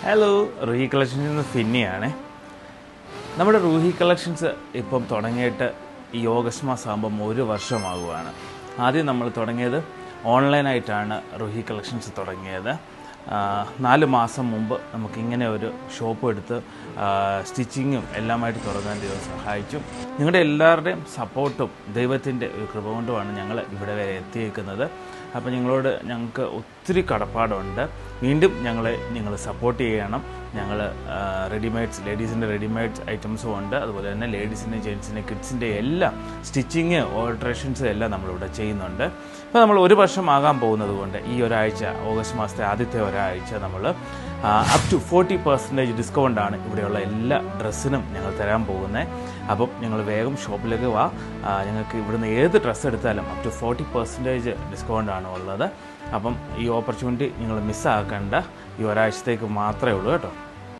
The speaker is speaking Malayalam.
ഹലോ, റൂഹി കളക്ഷൻസിൽ നിന്ന് ഫിന്നിയാണ്. നമ്മുടെ റൂഹി കളക്ഷൻസ് ഇപ്പം തുടങ്ങിയിട്ട് ഈ ഓഗസ്റ്റ് മാസം ആകുമ്പം 1 വർഷമാകുവാണ്. ആദ്യം നമ്മൾ തുടങ്ങിയത് ഓൺലൈനായിട്ടാണ് റൂഹി കളക്ഷൻസ് തുടങ്ങിയത്. 4 മാസം മുമ്പ് നമുക്കിങ്ങനെ ഒരു ഷോപ്പ് എടുത്ത് സ്റ്റിച്ചിങ്ങും എല്ലാമായിട്ട് തുടങ്ങാൻ ദൈവം സഹായിച്ചു. നിങ്ങളുടെ എല്ലാവരുടെയും സപ്പോർട്ടും ദൈവത്തിൻ്റെ ഒരു കൃപ കൊണ്ടുമാണ് ഞങ്ങൾ ഇവിടെ വരെ എത്തിയേക്കുന്നത്. അപ്പോൾ നിങ്ങളോട് ഞങ്ങൾക്ക് ഒത്തിരി കടപ്പാടുണ്ട്. വീണ്ടും നിങ്ങൾ സപ്പോർട്ട് ചെയ്യണം. ഞങ്ങൾ റെഡിമെയ്ഡ്സ്, ലേഡീസിൻ്റെ റെഡിമെയ്ഡ്സ് ഐറ്റംസും ഉണ്ട്. അതുപോലെ തന്നെ ലേഡീസിൻ്റെ, ജെൻസിൻ്റെ, കിഡ്സിൻ്റെ എല്ലാം സ്റ്റിച്ചിങ്, ഓൾട്രേഷൻസ് എല്ലാം നമ്മളിവിടെ ചെയ്യുന്നുണ്ട്. ഇപ്പോൾ നമ്മൾ 1 വർഷം ആകാൻ പോകുന്നത് കൊണ്ട് ഈ ഒരാഴ്ച, ഓഗസ്റ്റ് മാസത്തെ ആദ്യത്തെ ഒരാഴ്ച നമ്മൾ അപ് ടു 40% ഡിസ്കൗണ്ടാണ് ഇവിടെയുള്ള എല്ലാ ഡ്രസ്സിനും ഞങ്ങൾ തരാൻ പോകുന്നത്. അപ്പം നിങ്ങൾ വേഗം ഷോപ്പിലേക്ക് വാ. ഞങ്ങൾക്ക് ഇവിടുന്ന് ഏത് ഡ്രസ്സ് എടുത്താലും അപ് ടു 40% ഡിസ്കൗണ്ടാണ് ഉള്ളത്. അപ്പം ഈ ഓപ്പർച്യൂണിറ്റി നിങ്ങൾ മിസ്സാക്കേണ്ട. ഈ ഒരാഴ്ചത്തേക്ക് മാത്രമേ ഉള്ളൂ കേട്ടോ.